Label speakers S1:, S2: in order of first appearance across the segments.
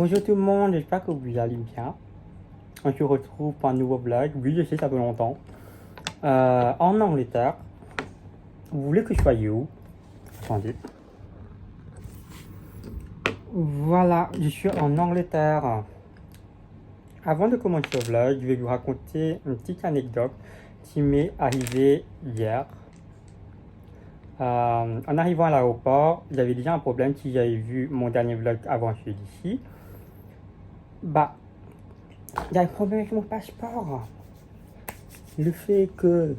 S1: Bonjour tout le monde, j'espère que vous allez bien. On se retrouve pour un nouveau vlog. Oui, je sais, ça fait longtemps. En Angleterre. Vous voulez que je sois où? Attendez. Voilà, je suis en Angleterre. Avant de commencer le vlog, je vais vous raconter une petite anecdote qui m'est arrivée hier. En arrivant à l'aéroport, j'avais déjà un problème si j'avais vu mon dernier vlog avant celui-ci. Bah, il y a un problème avec mon passeport. Le fait que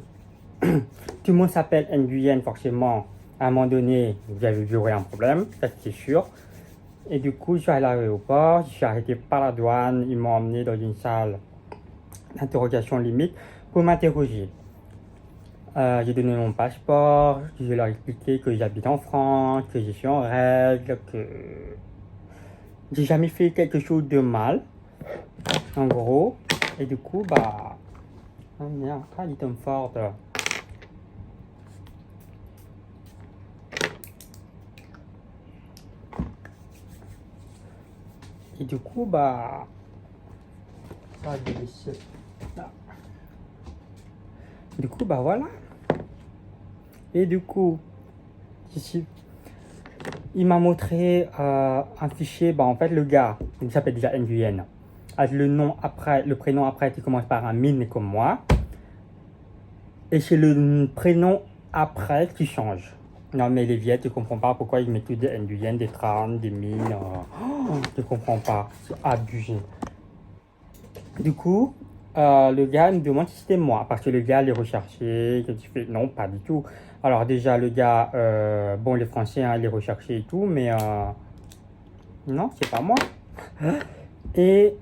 S1: tout le monde s'appelle Nguyen, forcément, à un moment donné, vous avez vu un problème, ça c'est sûr. Et du coup, je suis allé à l'aéroport, je suis arrêté par la douane, ils m'ont emmené dans une salle d'interrogation limite pour m'interroger. J'ai donné mon passeport, je leur ai expliqué que j'habite en France, que je suis en règle, que j'ai jamais fait quelque chose de mal, en gros. Et du coup, bah... Oh merde, il tombe fort. Et du coup, bah... Ah, délicieux. Du coup, bah voilà. Et du coup, ici, il m'a montré un fichier. Bah en fait, le gars, il s'appelle déjà Nguyen. Avec le nom après, le prénom après qui commence par un mine comme moi. Et c'est le prénom après qui change. Non mais les vieilles, tu comprends pas pourquoi ils mettent tout des Nguyen, des Tran, des mines. Tu comprends pas, c'est abusé. Du coup, le gars me demande si c'était moi, parce que le gars les recherché, que tu fais, non, pas du tout. Alors déjà, le gars, bon, les Français, hein, les recherché et tout, mais non, c'est pas moi. Et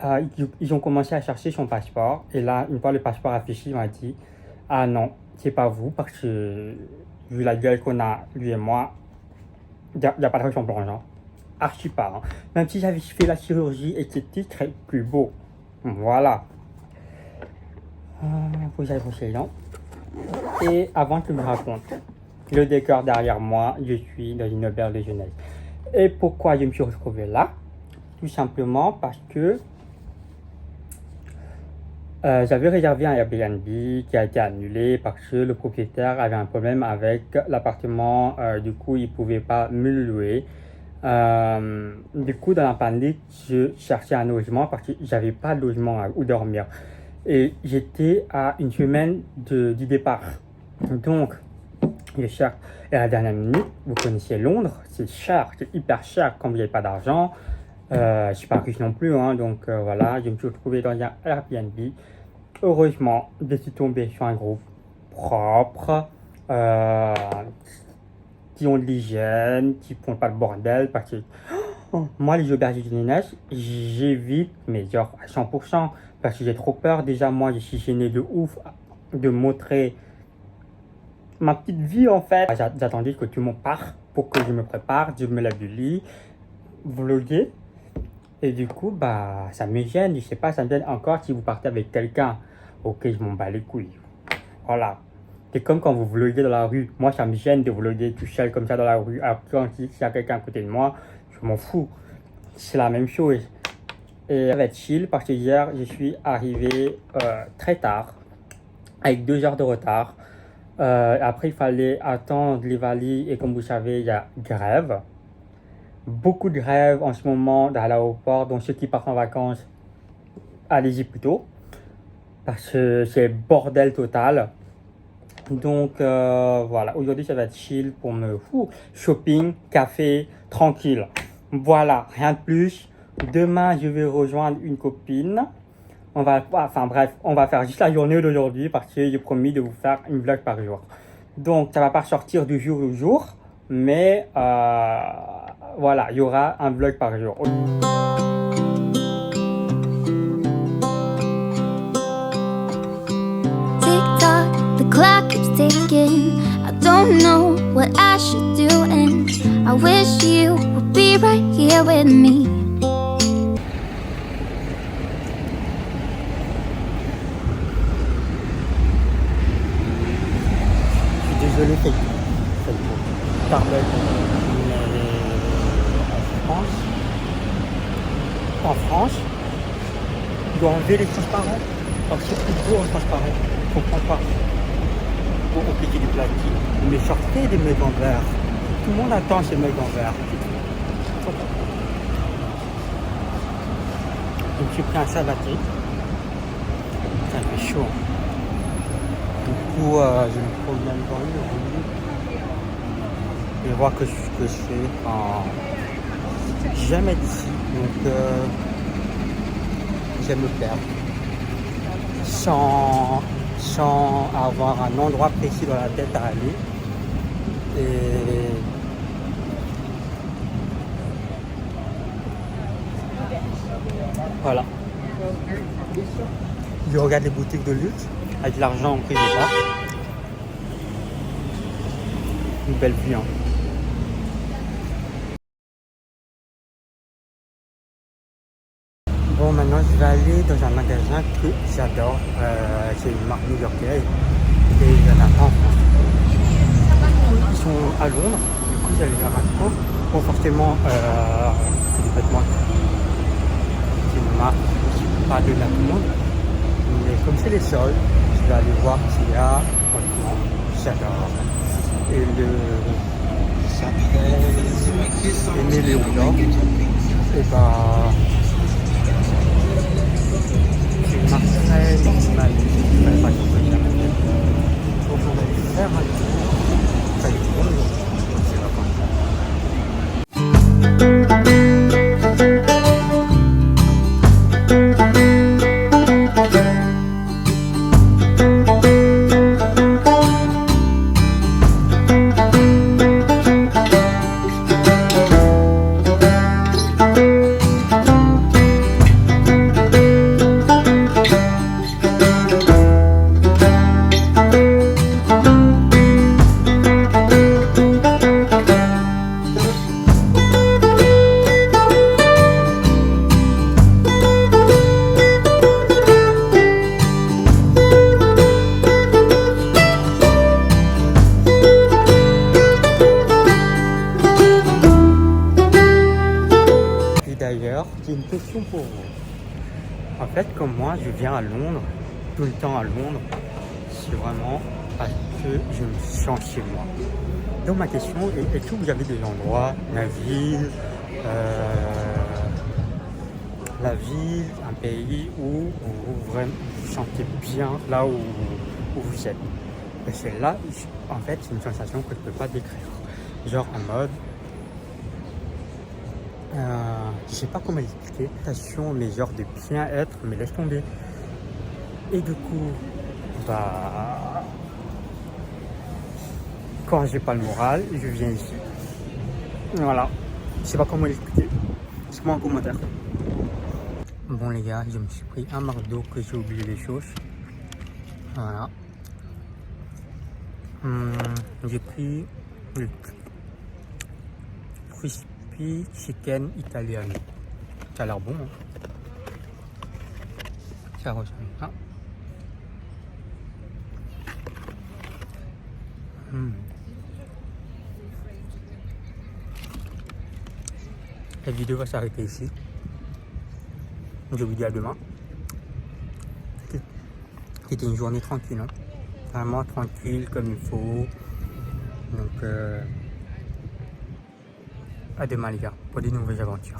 S1: ils ont commencé à chercher son passeport, et là, une fois le passeport affiché, il m'a dit, ah non, c'est pas vous, parce que vu la gueule qu'on a, lui et moi, il n'y a pas de raison blanche, hein. Archi pas, hein. Même si j'avais fait la chirurgie et c'était très plus beau. Voilà. Faut que j'aille brosser les dents. Et avant que je me raconte le décor derrière moi, je suis dans une auberge de jeunesse. Et pourquoi je me suis retrouvé là? Tout simplement parce que j'avais réservé un Airbnb qui a été annulé parce que le propriétaire avait un problème avec l'appartement. Du coup, il ne pouvait pas me le louer. Du coup, dans la panique, je cherchais un logement parce que j'avais pas de logement où dormir. Et j'étais à une semaine du départ. Donc, je cherche. Et à la dernière minute, vous connaissez Londres, c'est cher, c'est hyper cher quand vous n'avez pas d'argent. Je ne suis pas riche non plus, hein, donc voilà, je me suis retrouvé dans un Airbnb. Heureusement, je suis tombé sur un groupe propre, qui ont de l'hygiène, qui font pas de bordel, parce que moi, les auberges de jeunesse, j'évite, mais genre à 100%, parce que j'ai trop peur. Déjà, moi, je suis gêné de ouf de montrer ma petite vie, en fait. J'attendais que tout le monde parte pour que je me prépare, je me lève du lit, vlogger. Et du coup, bah, ça me gêne. Je sais pas, ça me gêne encore si vous partez avec quelqu'un. Ok, je m'en bats les couilles. Voilà. C'est comme quand vous vloguez dans la rue. Moi, ça me gêne de vlogger tout seul comme ça dans la rue. Alors quand il y a quelqu'un à côté de moi, je m'en fous. C'est la même chose. Et ça va être chill parce que hier, je suis arrivé très tard, avec 2 heures de retard. Après, il fallait attendre les valises et comme vous savez, il y a grève. Beaucoup de grèves en ce moment dans l'aéroport. Donc ceux qui partent en vacances, allez-y plutôt. Parce que c'est bordel total. Donc voilà, aujourd'hui ça va être chill pour me shopping, café, tranquille. Voilà, rien de plus. Demain je vais rejoindre une copine. On va, enfin bref, on va faire juste la journée d'aujourd'hui parce que j'ai promis de vous faire une vlog par jour. Donc ça va pas sortir du jour au jour, mais voilà, il y aura un vlog par jour.
S2: The clock keeps ticking. I don't know what I should do, and I wish you would be right here with me.
S1: Je suis désolé, c'est Starbucks, mais en France, En France, il doit enlever les transparents. Alors c'est plus beau en transparent. Je comprends pas. Pour appliquer du plastique. Mais sortez des mecs en verre. Tout le monde attend ces mecs en verre. Je me suis pris un sabaté. Ça fait chaud. Du coup, je me promène dans une rue. Et voir ce que je fais quand jamais d'ici. Donc, j'aime me perdre. Sans avoir un endroit précis dans la tête à aller. Et voilà. Je regarde les boutiques de luxe avec l'argent que j'ai pas. Une belle vue, hein. Bon, maintenant je vais aller dans un magasin que j'adore. C'est une marque new-yorkaise et il y en a pas en France. Ils sont à Londres, du coup j'allais faire un tour. Bon, forcément, c'est des vêtements. C'est une marque qui ne pas de la tout le monde. Mais comme c'est les soldes, je vais aller voir s'il y a. Franchement, j'adore. Et ça s'appelle Aimé Léon d'or. Et bah. C'est une marque très minimaliste. Je ne savais pas qu'on peut jamais faire. Donc on va faire un tour. Ça y est, bon, c'est la fin. D'ailleurs, j'ai une question pour vous. En fait, comme moi, je viens à Londres, tout le temps à Londres, c'est vraiment parce que je me sens chez moi. Donc ma question est, est-ce que vous avez des endroits, la ville, un pays où vous vraiment vous sentez bien là où vous êtes? Et c'est là, en fait, c'est une sensation que je ne peux pas décrire. Genre en mode, je sais pas comment expliquer, sensation, mais genre de bien-être, mais laisse tomber. Et du coup, bah, quand j'ai pas le moral, je viens ici. Voilà, je sais pas comment l'expliquer. Dites-moi en commentaire. Bon les gars, je me suis pris un McDo que j'ai oublié les choses. Voilà. J'ai pris le crispy chicken italiano. Ça a l'air bon, hein. Ça ressemble à... La vidéo va s'arrêter ici. Je vous dis à demain. C'était une journée tranquille, hein. Vraiment tranquille comme il faut. Donc à demain les gars pour des nouvelles aventures.